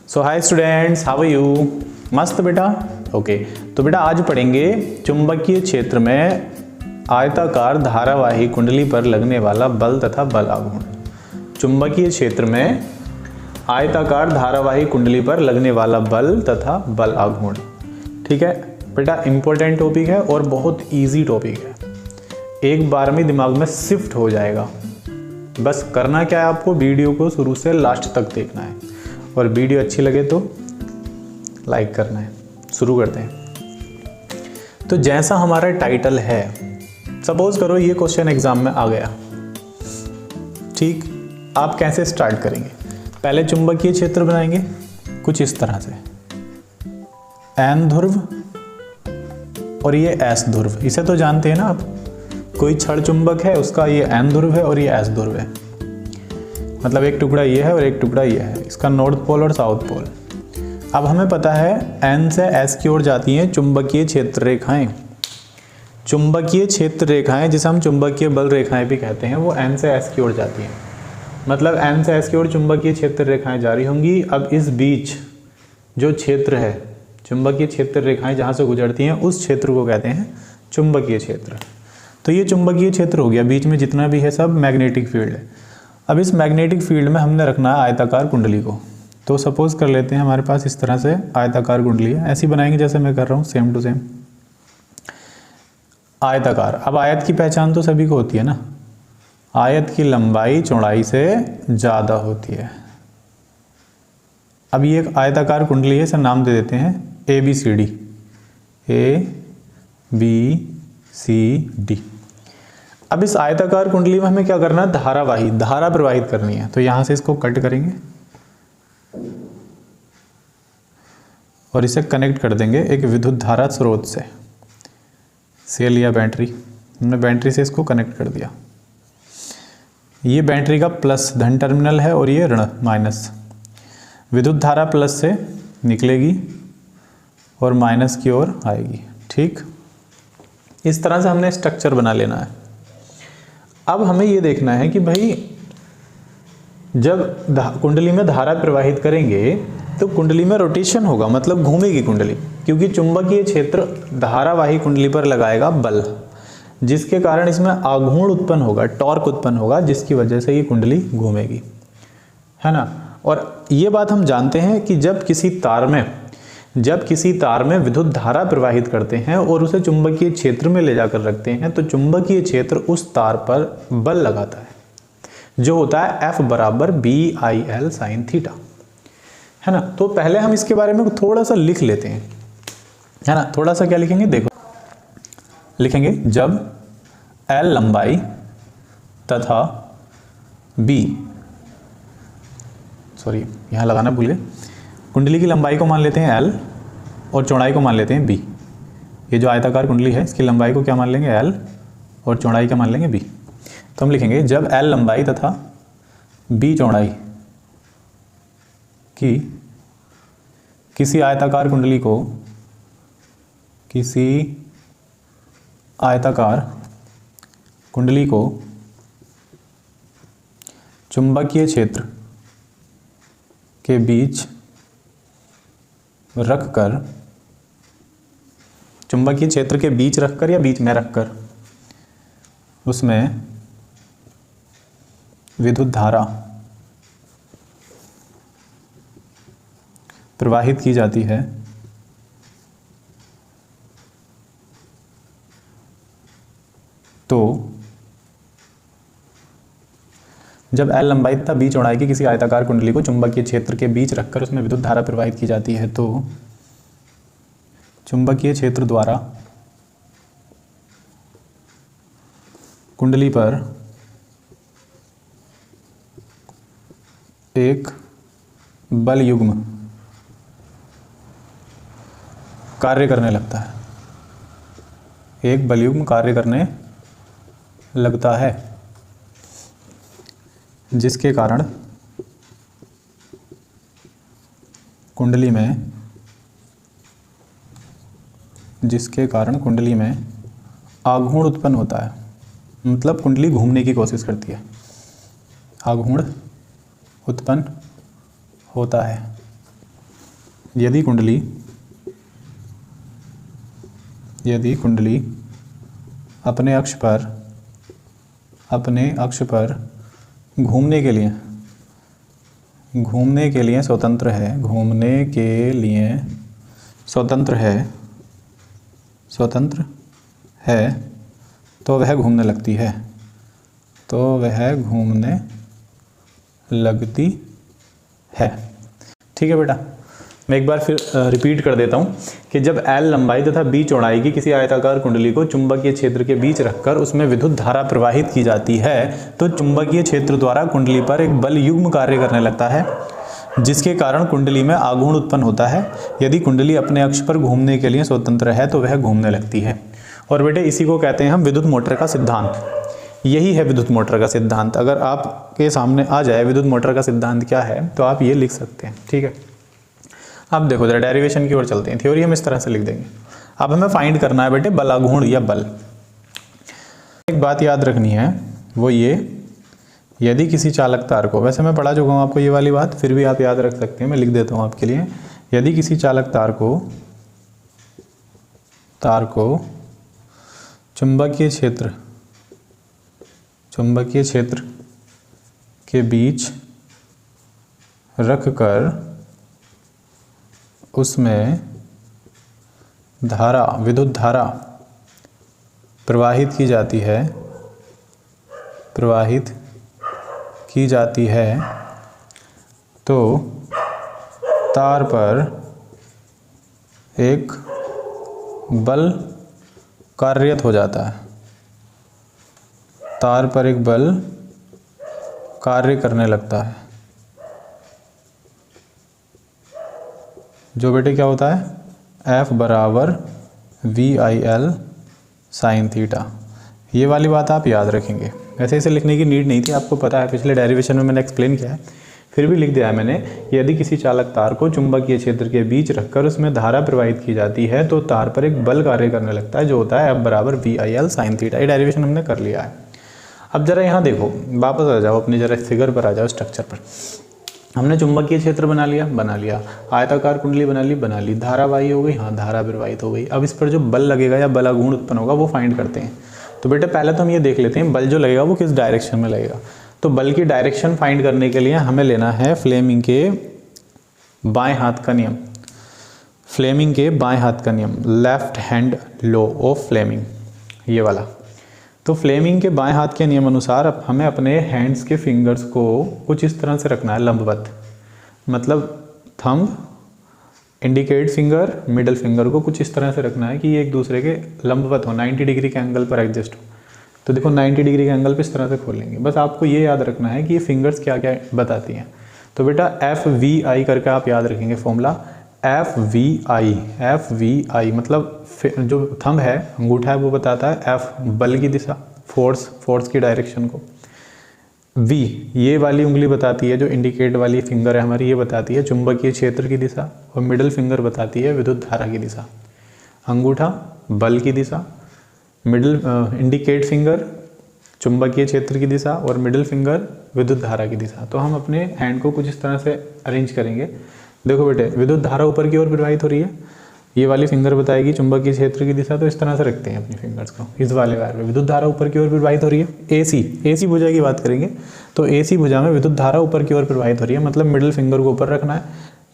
So hi students, how are you? मस्त बेटा। Okay, तो बेटा आज पढ़ेंगे चुंबकीय क्षेत्र में आयताकार धारावाही कुंडली पर लगने वाला बल तथा बल आघूर्ण। चुंबकीय क्षेत्र में आयताकार धारावाही कुंडली पर लगने वाला बल तथा बल आघूर्ण। ठीक है बेटा, इंपॉर्टेंट टॉपिक है और बहुत इजी टॉपिक है, एक बार में दिमाग में शिफ्ट हो जाएगा। बस करना क्या है, आपको वीडियो को शुरू से लास्ट तक देखना है और वीडियो अच्छी लगे तो लाइक करना है। शुरू करते हैं। तो जैसा हमारा टाइटल है, सपोज करो ये क्वेश्चन एग्जाम में आ गया, ठीक, आप कैसे स्टार्ट करेंगे? पहले चुंबकीय क्षेत्र बनाएंगे कुछ इस तरह से, एन ध्रुव और ये एस ध्रुव। इसे तो जानते हैं ना आप, कोई छड़ चुंबक है, उसका ये एन ध्रुव है और ये एस ध्रुव है, मतलब एक टुकड़ा ये है और एक टुकड़ा ये है, इसका नॉर्थ पोल और साउथ पोल। अब हमें पता है एन से एस की ओर जाती हैं चुंबकीय क्षेत्र रेखाएं। चुंबकीय क्षेत्र रेखाएं, जिसे हम चुंबकीय बल रेखाएं भी कहते हैं, वो एन से एस की ओर जाती हैं। मतलब एन से एस की ओर चुंबकीय क्षेत्र रेखाएं जारी होंगी। अब इस बीच जो क्षेत्र है, चुंबकीय क्षेत्र रेखाएं जहाँ से गुजरती हैं, उस क्षेत्र को कहते हैं चुंबकीय क्षेत्र। तो ये चुंबकीय क्षेत्र हो गया, बीच में जितना भी है सब मैग्नेटिक फील्ड है। अब इस मैग्नेटिक फील्ड में हमने रखना है आयताकार कुंडली को। तो सपोज कर लेते हैं हमारे पास इस तरह से आयताकार कुंडली है, ऐसी बनाएंगे जैसे मैं कर रहा हूँ, सेम टू सेम आयताकार। अब आयत की पहचान तो सभी को होती है ना, आयत की लंबाई चौड़ाई से ज़्यादा होती है। अब ये एक आयताकार कुंडली है, इसे नाम दे देते हैं ABCD, ABCD। अब इस आयताकार कुंडली में हमें क्या करना है? धारा प्रवाहित करनी है। तो यहां से इसको कट करेंगे और इसे कनेक्ट कर देंगे एक विद्युत धारा स्रोत से लिया बैटरी, हमने बैटरी से इसको कनेक्ट कर दिया। ये बैटरी का प्लस धन टर्मिनल है और ये ऋण माइनस। विद्युत धारा प्लस से निकलेगी और माइनस की ओर आएगी। ठीक, इस तरह से हमने स्ट्रक्चर बना लेना है। अब हमें ये देखना है कि भाई जब कुंडली में धारा प्रवाहित करेंगे तो कुंडली में रोटेशन होगा, मतलब घूमेगी कुंडली, क्योंकि चुंबकीय क्षेत्र धारावाही कुंडली पर लगाएगा बल, जिसके कारण इसमें आघूर्ण उत्पन्न होगा, टॉर्क उत्पन्न होगा, जिसकी वजह से ये कुंडली घूमेगी, है ना। और ये बात हम जानते हैं कि जब किसी तार में विद्युत धारा प्रवाहित करते हैं और उसे चुंबकीय क्षेत्र में ले जाकर रखते हैं, तो चुंबकीय क्षेत्र उस तार पर बल लगाता है, जो होता है F बराबर BIL sin थीटा, है ना। तो पहले हम इसके बारे में थोड़ा सा लिख लेते हैं, है ना। थोड़ा सा क्या लिखेंगे, देखो, लिखेंगे जब L लंबाई तथा यहां लगाना भूल गए, कुंडली की लंबाई को मान लेते हैं L और चौड़ाई को मान लेते हैं B। ये जो आयताकार कुंडली है, इसकी लंबाई को क्या मान लेंगे? L और चौड़ाई क्या मान लेंगे? B। तो हम लिखेंगे जब L लंबाई तथा B चौड़ाई की किसी आयताकार कुंडली को चुंबकीय क्षेत्र के बीच रखकर, चुंबकीय क्षेत्र के बीच रखकर या बीच में रखकर उसमें विद्युत धारा प्रवाहित की जाती है, तो जब L लंबाई तथा B चौड़ाई की किसी आयताकार कुंडली को चुंबकीय क्षेत्र के बीच रखकर उसमें विद्युत धारा प्रवाहित की जाती है, तो चुंबकीय क्षेत्र द्वारा कुंडली पर एक बल युग्म कार्य करने लगता है, एक बल युग्म कार्य करने लगता है, जिसके कारण कुंडली में आघूर्ण उत्पन्न होता है, मतलब कुंडली घूमने की कोशिश करती है, आघूर्ण उत्पन्न होता है। यदि कुंडली अपने अक्ष पर घूमने के लिए स्वतंत्र है तो वह घूमने लगती है। ठीक है बेटा, मैं एक बार फिर रिपीट कर देता हूँ कि जब L लंबाई तथा B चौड़ाई की किसी आयताकार कुंडली को चुंबकीय क्षेत्र के बीच रखकर उसमें विद्युत धारा प्रवाहित की जाती है तो चुंबकीय क्षेत्र द्वारा कुंडली पर एक बल युग्म कार्य करने लगता है, जिसके कारण कुंडली में आघूर्ण उत्पन्न होता है। यदि कुंडली अपने अक्ष पर घूमने के लिए स्वतंत्र है तो वह घूमने लगती है। और बेटे इसी को कहते हैं हम विद्युत मोटर का सिद्धांत। यही है विद्युत मोटर का सिद्धांत। अगर आपके सामने आ जाए विद्युत मोटर का सिद्धांत क्या है तो आप ये लिख सकते हैं। ठीक है, अब देखो जरा डेरिवेशन की ओर चलते हैं। थ्योरी हम इस तरह से लिख देंगे। अब हमें फाइंड करना है बेटे बलाघूर्ण या बल। एक बात याद रखनी है वो ये, यदि किसी चालक तार को, वैसे मैं पढ़ा चुका हूँ आपको ये वाली बात, फिर भी आप याद रख सकते हैं, मैं लिख देता हूँ आपके लिए। यदि किसी चालक तार को चुंबकीय क्षेत्र के बीच रखकर उसमें विद्युत धारा प्रवाहित की जाती है तो तार पर एक बल कार्यरत हो जाता है। तार पर एक बल कार्य करने लगता है, जो बेटे क्या होता है F बराबर VIL साइन थीटा। ये वाली बात आप याद रखेंगे। वैसे इसे लिखने की नीड नहीं थी, आपको पता है, पिछले डेरिवेशन में मैंने एक्सप्लेन किया है, फिर भी लिख दिया है मैंने। यदि किसी चालक तार को चुंबकीय क्षेत्र के बीच रखकर उसमें धारा प्रवाहित की जाती है तो तार पर एक बल कार्य करने लगता है, जो होता है F बराबर VIL साइन थीटा। ये डेरिवेशन हमने कर लिया है। अब जरा यहाँ देखो, वापस आ जाओ अपनी जरा फिगर पर आ जाओ, स्ट्रक्चर पर। हमने चुंबकीय क्षेत्र बना लिया, आयताकार कुंडली बना ली, धारावाही हो गई, हाँ धारा प्रवाहित हो गई। अब इस पर जो बल लगेगा या बलाघूर्ण उत्पन्न होगा वो फाइंड करते हैं। तो बेटे पहले तो हम ये देख लेते हैं बल जो लगेगा वो किस डायरेक्शन में लगेगा। तो बल की डायरेक्शन फाइंड करने के लिए हमें लेना है फ्लेमिंग के बाएं हाथ का नियम, left hand law of Fleming, ये वाला। तो फ्लेमिंग के बाएं हाथ के नियम अनुसार अब हमें अपने हैंड्स के फिंगर्स को कुछ इस तरह से रखना है लंबवत, मतलब thumb, indicate finger, middle finger को कुछ इस तरह से रखना है कि ये एक दूसरे के लंबवत हो, 90 डिग्री के एंगल पर एडजस्ट हो। तो देखो 90 डिग्री के एंगल पे इस तरह से खोलेंगे। बस आपको ये याद रखना है कि ये फिंगर्स क्या क्या बताती हैं। तो बेटा FVI करके आप याद रखेंगे फॉर्मूला। FVI मतलब जो थंब है, अंगूठा है, वो बताता है F बल की दिशा, फोर्स की डायरेक्शन को। V ये वाली उंगली बताती है, जो इंडिकेट वाली फिंगर है हमारी, ये बताती है चुंबकीय क्षेत्र की दिशा, और मिडिल फिंगर बताती है विद्युत धारा की दिशा। अंगूठा बल की दिशा, इंडिकेट फिंगर चुंबकीय क्षेत्र की दिशा, और मिडिल फिंगर विद्युत धारा की दिशा। तो हम अपने हैंड को कुछ इस तरह से अरेंज करेंगे। देखो बेटे विद्युत धारा ऊपर की ओर प्रवाहित हो रही है, ये वाली फिंगर बताएगी चुंबकीय क्षेत्र की दिशा, तो इस तरह से रखते हैं अपनी फिंगर्स को। इस वाले वायर में विद्युत धारा ऊपर की ओर प्रवाहित हो रही है। AC भुजा की बात करेंगे तो AC भुजा में विद्युत धारा ऊपर की ओर प्रवाहित हो रही है, मतलब मिडिल फिंगर को ऊपर रखना है।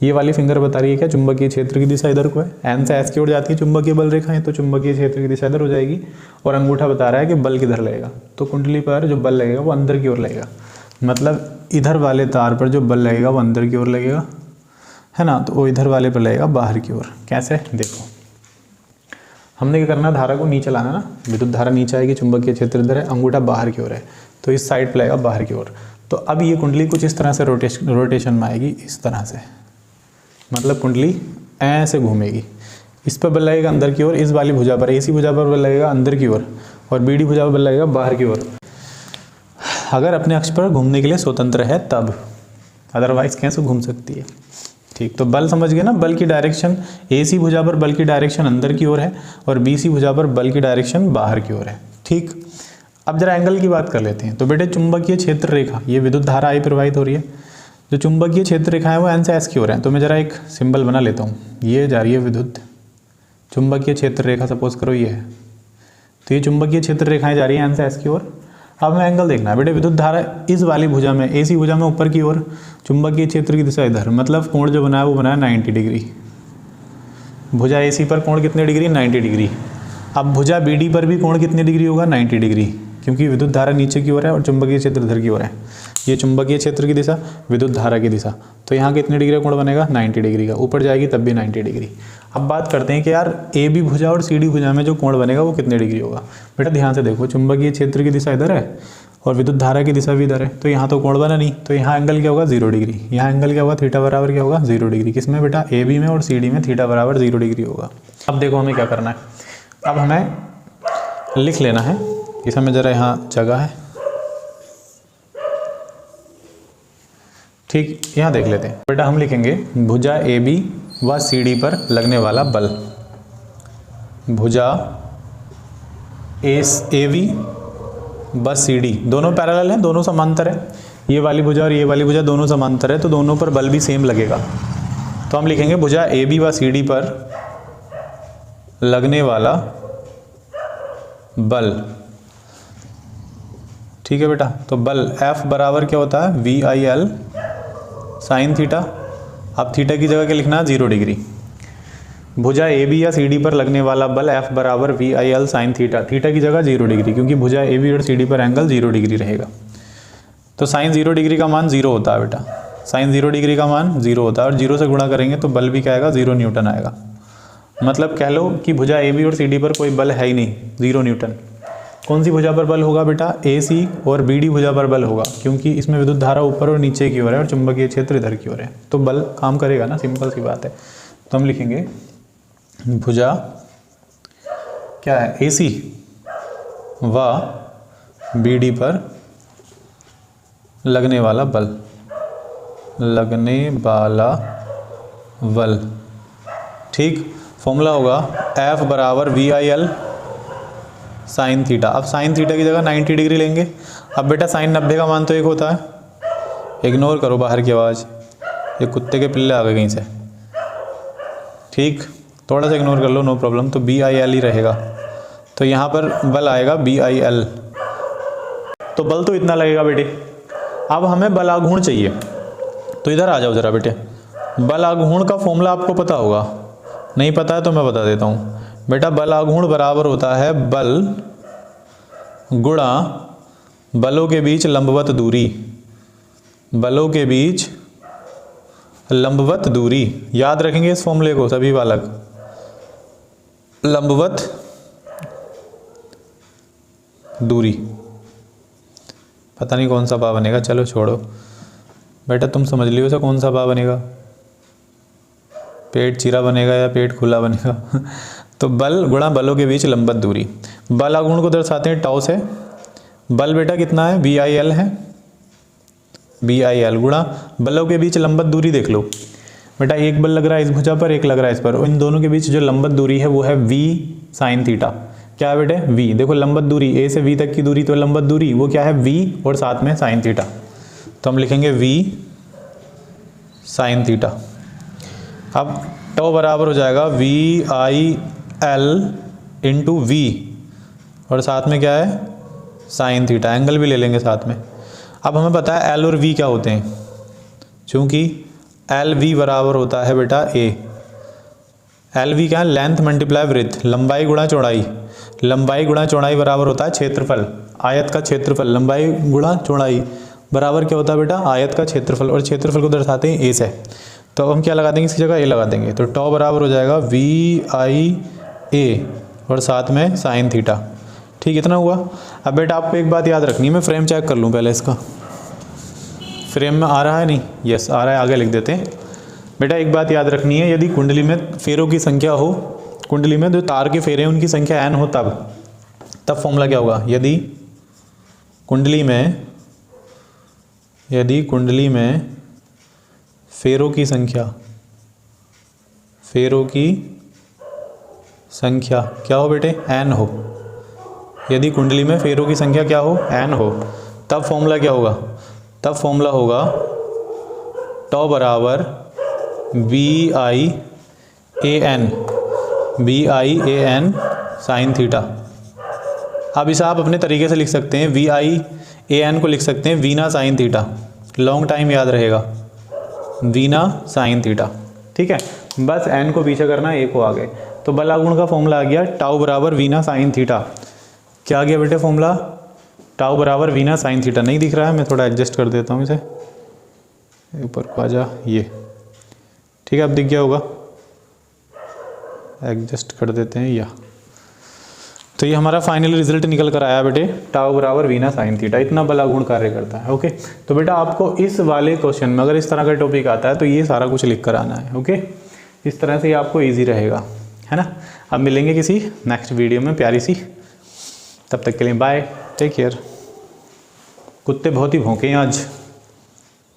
ये वाली फिंगर बता रही है क्या, चुंबकीय क्षेत्र की दिशा इधर को है, N से S की ओर जाती है चुंबकीय बल रेखा है, तो चुंबकीय क्षेत्र की दिशा इधर हो जाएगी। और अंगूठा बता रहा है कि बल किधर लगेगा, तो कुंडली पर जो बल लगेगा वो अंदर की ओर लगेगा, मतलब इधर वाले तार पर जो बल लगेगा वो अंदर की ओर लगेगा, है ना। तो वो इधर वाले पर लगेगा बाहर की ओर। कैसे, देखो हमने क्या करना, धारा को नीचे लाना ना, विद्युत धारा नीचे आएगी, चुंबकीय क्षेत्र इधर है, अंगूठा बाहर की ओर है, तो इस साइड पर लगेगा बाहर की ओर। तो अब ये कुंडली कुछ इस तरह से रोटेशन में आएगी, इस तरह से, मतलब कुंडली ऐसे घूमेगी। इस पर बल लगेगा अंदर की ओर, इस वाली भुजा पर, AC भुजा पर बल लगेगा अंदर की ओर, और BD भुजा पर बल लगेगा बाहर की ओर, अगर अपने अक्ष पर घूमने के लिए स्वतंत्र है तब, अदरवाइज कैसे घूम सकती है। ठीक, तो बल समझ गए ना, बल की डायरेक्शन AC भुजा पर बल की डायरेक्शन अंदर की ओर है, और BC भुजा पर बल की डायरेक्शन बाहर की ओर है। ठीक, अब जरा एंगल की बात कर लेते हैं। तो बेटे चुंबकीय क्षेत्र रेखा, ये विद्युत धारा आई प्रवाहित हो रही है, जो चुंबकीय क्षेत्र रेखा है वो एन से एस की ओर है। तो मैं ज़रा एक सिंबल बना लेता हूँ। ये जा रही है विद्युत चुंबकीय क्षेत्र रेखा, सपोज करो ये है। तो ये चुंबकीय क्षेत्र रेखाएं जा रही है एन से एस की ओर। अब हमें एंगल देखना है बेटे। विद्युत धारा इस वाली भुजा में, एसी भुजा में ऊपर की ओर, चुंबकीय क्षेत्र की दिशा इधर, मतलब कोण जो बना है वो बना है 90 डिग्री। भुजा एसी पर कोण कितने डिग्री? 90 डिग्री। अब भुजा बीडी पर भी कोण कितने डिग्री होगा? 90 डिग्री, क्योंकि विद्युत धारा नीचे की ओर है और चुंबकीय क्षेत्र इधर की ओर है। ये चुंबकीय क्षेत्र की दिशा, विद्युत धारा की दिशा। तो यहाँ कितने डिग्री का कोण बनेगा? 90 डिग्री का। ऊपर जाएगी तब भी 90 डिग्री। अब बात करते हैं कि यार ए बी भुजा और सी डी भुजा में जो कोण बनेगा वो कितने डिग्री होगा। बेटा ध्यान से देखो, चुंबकीय क्षेत्र की दिशा इधर है और विद्युत धारा की दिशा भी इधर है। तो यहाँ तो कोण बना नहीं, तो यहाँ एंगल क्या होगा? 0 डिग्री। यहाँ एंगल क्या होगा? थीटा बराबर क्या होगा? 0 डिग्री। किसमें बेटा? ए बी में और सी डी में थीटा बराबर 0 डिग्री होगा। अब देखो हमें क्या करना है। अब हमें लिख लेना है, इस समय जरा यहाँ जगह है, ठीक। यहाँ देख लेते हैं बेटा, हम लिखेंगे भुजा ए बी व सी डी पर लगने वाला बल। भुजा ए बी व सी डी दोनों पैरेलल हैं, दोनों समांतर है। ये वाली भुजा और ये वाली भुजा दोनों समांतर है, तो दोनों पर बल भी सेम लगेगा। तो हम लिखेंगे भुजा ए बी व सी डी पर लगने वाला बल, ठीक है बेटा। तो बल F बराबर क्या होता है? V I L sine theta. अब थीटा की जगह क्या लिखना है? 0 डिग्री। भुजा ए बी या सी डी पर लगने वाला बल F बराबर V I L sine theta. Theta की जगह 0 डिग्री, क्योंकि भुजा ए बी और सी डी पर एंगल 0 डिग्री रहेगा। तो साइन 0 डिग्री का मान 0 होता है बेटा। साइन 0 डिग्री का मान 0 होता है, और 0 से गुणा करेंगे तो बल भी क्या आएगा? 0 न्यूटन आएगा। मतलब कह लो कि भुजा ए बी और सी डी पर कोई बल है ही नहीं, 0 न्यूटन। कौन सी भुजा पर बल होगा बेटा? ए सी और बी डी भुजा पर बल होगा, क्योंकि इसमें विद्युत धारा ऊपर और नीचे की ओर है और चुंबकीय क्षेत्र इधर की ओर है, तो बल काम करेगा ना, सिंपल सी बात है। तो हम लिखेंगे भुजा क्या है? ए सी व बी डी पर लगने वाला बल, लगने वाला बल, ठीक। फॉर्मूला होगा F बराबर V I L sine theta. अब साइन थीटा की जगह 90 डिग्री लेंगे। अब बेटा साइन 90 का मान तो 1 होता है। इग्नोर करो बाहर की आवाज़, ये कुत्ते के पिल्ले आ गए कहीं से, ठीक। थोड़ा सा इग्नोर कर लो, नो प्रॉब्लम। तो बी आई एल ही रहेगा। तो यहाँ पर बल आएगा बी आई एल। तो बल तो इतना लगेगा बेटे। अब हमें बल आघूर्ण चाहिए, तो इधर आ जाओ जरा बेटे। बल आघूर्ण का फॉर्मूला आपको पता होगा, नहीं पता है तो मैं बता देता हूँ बेटा। बल आघूर्ण बराबर होता है बल गुणा बलों के बीच लंबवत दूरी। बलों के बीच लंबवत दूरी, याद रखेंगे इस फॉर्मूले को सभी बालक। लंबवत दूरी, पता नहीं कौन सा पा बनेगा, चलो छोड़ो बेटा, तुम समझ लियो इसे कौन सा पा बनेगा। पेट चीरा बनेगा या पेट खुला बनेगा। तो बल गुणा बलों के बीच लंबवत दूरी। बल आघूर्ण को दर्शाते हैं टाउ से। बल बेटा कितना है? वी आई एल है, वी आई एल गुणा बलों के बीच लंबवत दूरी। देख लो बेटा, एक बल लग रहा है इस भुजा पर, एक लग रहा है इस पर, इन दोनों के बीच जो लंबवत दूरी है वो है वी साइन थीटा। क्या है बेटे? वी। देखो लंबवत दूरी ए से वी तक की दूरी, तो लंबवत दूरी वो क्या है? वी और साथ में साइन थीटा। तो हम लिखेंगे वी साइन थीटा। अब टो बराबर हो जाएगा V I L into V, और साथ में क्या है? Sine theta. एंगल भी ले लेंगे साथ में। अब हमें पता है एल और वी क्या होते हैं, चूंकि एल वी बराबर होता है बेटा ए। एल वी क्या है? लेंथ मल्टीप्लाई ब्रेथ, लंबाई गुणा चौड़ाई। लंबाई गुणा चौड़ाई बराबर होता है क्षेत्रफल, आयत का क्षेत्रफल। लंबाई गुणा चौड़ाई बराबर क्या होता है बेटा? आयत का क्षेत्रफल, और क्षेत्रफल को दर्शाते हैं ए से। तो हम क्या लगा देंगे इसकी जगह? ए लगा देंगे। तो टॉ बराबर हो जाएगा वी आई ए और साथ में साइन थीटा, ठीक। इतना हुआ। अब बेटा आपको एक बात याद रखनी है, मैं फ्रेम चेक कर लूँ पहले इसका। फ्रेम में आ रहा है? नहीं, यस आ रहा है, आगे लिख देते हैं। बेटा एक बात याद रखनी है, यदि कुंडली में फेरों की संख्या हो, कुंडली में जो तार के फेरे हैं उनकी संख्या n हो, तब फॉर्मूला क्या होगा? यदि कुंडली में फेरों की संख्या क्या हो बेटे? n हो। यदि कुंडली में फेरों की संख्या क्या हो? n हो। तब फॉर्मूला क्या होगा? तब फॉर्मूला होगा टाउ बराबर VI साइन थीटा। अब इसे आप अपने तरीके से लिख सकते हैं, VI को लिख सकते हैं Veena sine theta, long time याद रहेगा, वीना साइन थीटा। ठीक है, बस n को पीछे करना, a को आगे। तो बल आघूर्ण का फॉर्मूला आ गया टाउ बराबर वीना साइन थीटा। क्या आ गया बेटे फॉर्मूला? टाउ बराबर वीना साइन थीटा। नहीं दिख रहा है, मैं थोड़ा एडजस्ट कर देता हूँ इसे, ऊपर को आ जा, ये ठीक है, अब दिख गया होगा, एडजस्ट कर देते हैं या। तो ये हमारा फाइनल रिजल्ट निकल कर आया बेटे, टाउ बराबर वीना साइन थीटा, इतना बल आघूर्ण कार्य करता है। ओके, तो बेटा आपको इस वाले क्वेश्चन में अगर इस तरह का टॉपिक आता है तो ये सारा कुछ लिख कर आना है। ओके, इस तरह से ये आपको ईजी रहेगा, है ना। अब मिलेंगे किसी नेक्स्ट वीडियो में प्यारी सी, तब तक के लिए बाय, टेक केयर। कुत्ते बहुत ही भौंके हैं आज।